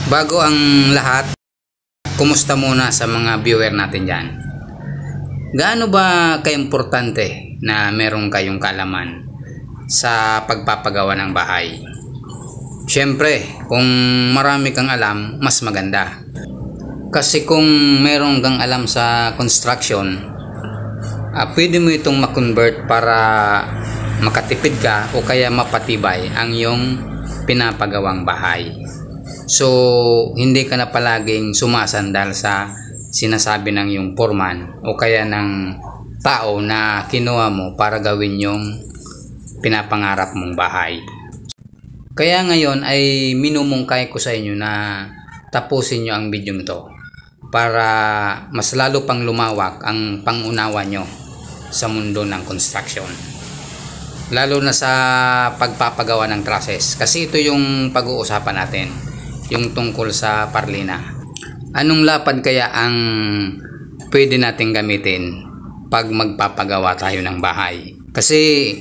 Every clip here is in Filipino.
Bago ang lahat, kumusta muna sa mga viewer natin dyan? Gaano ba kaimportante na meron kayong kaalaman sa pagpapagawa ng bahay? Siyempre, kung marami kang alam, mas maganda. Kasi kung meron kang alam sa construction, pwede mo itong makonvert para makatipid ka o kaya mapatibay ang iyong pinapagawang bahay. So, hindi ka na palaging sumasandal sa sinasabi ng yung foreman o kaya ng tao na kinuha mo para gawin yung pinapangarap mong bahay. Kaya ngayon ay minumungkay ko sa inyo na tapusin nyo ang video nito para mas lalo pang lumawak ang pangunawa nyo sa mundo ng construction. Lalo na sa pagpapagawa ng trusses. Kasi ito yung pag-uusapan natin. Yung tungkol sa parlina. Anong lapad kaya ang pwede natin gamitin pag magpapagawa tayo ng bahay? Kasi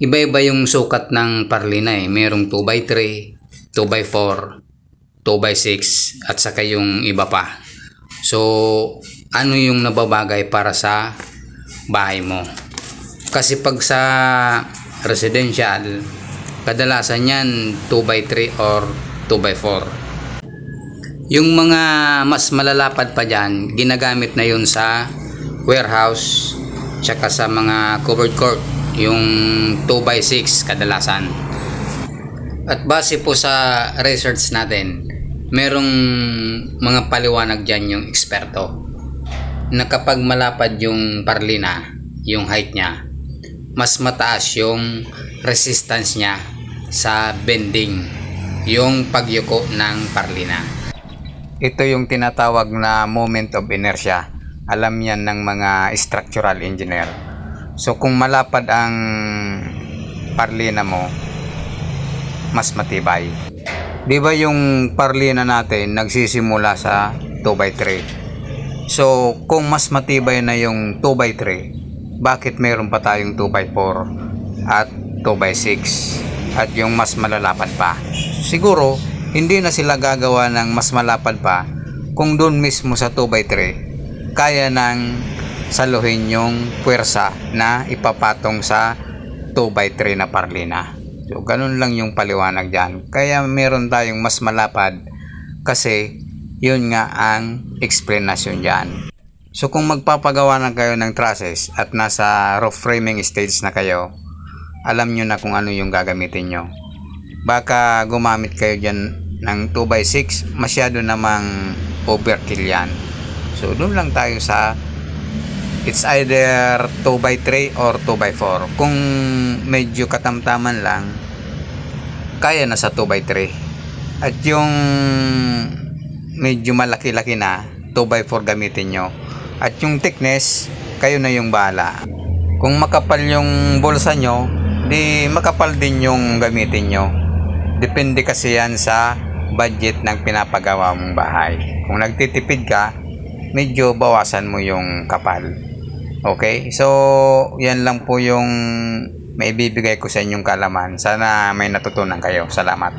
iba-iba yung sukat ng parlina eh. Merong 2x3, 2x4, 2x6 at saka yung iba pa. So ano yung nababagay para sa bahay mo? Kasi pag sa residential, kadalasan yan 2x3 or 2x4. Yung mga mas malalapad pa dyan, ginagamit na yun sa warehouse tsaka sa mga covered court, yung 2x6 kadalasan. At base po sa research natin, merong mga paliwanag dyan yung eksperto na kapag malapad yung parlina, yung height nya, mas mataas yung resistance nya sa bending, yung pagyuko ng parlina. Ito yung tinatawag na moment of inertia. Alam yan ng mga structural engineer. So kung malapad ang parlina mo, mas matibay. Di ba yung parlina natin nagsisimula sa 2x3? So kung mas matibay na yung 2x3, bakit meron pa tayong 2x4 at 2x6 at yung mas malalapad pa? Siguro hindi na sila gagawa ng mas malapad pa kung doon mismo sa 2x3 kaya nang saluhin yung puwersa na ipapatong sa 2x3 na parlina. So ganun lang yung paliwanag dyan. Kaya meron tayong mas malapad kasi yun nga ang explanation dyan. So kung magpapagawa na kayo ng trusses at nasa roof framing stage na kayo, alam nyo na kung ano yung gagamitin nyo. Baka gumamit kayo dyan ng 2x6, masyado namang overkill yan. So doon lang tayo sa it's either 2x3 or 2x4. Kung medyo katamtaman lang, kaya na sa 2x3. At yung medyo malaki-laki na, 2x4 gamitin nyo. At yung thickness, kayo na yung bahala. Kung makapal yung bulsa nyo, di makapal din yung gamitin nyo. Depende kasi yan sa budget ng pinapagawa mong bahay. Kung nagtitipid ka, medyo bawasan mo yung kapal. Okay? So, yan lang po yung maibibigay ko sa inyong kaalaman. Sana may natutunan kayo. Salamat.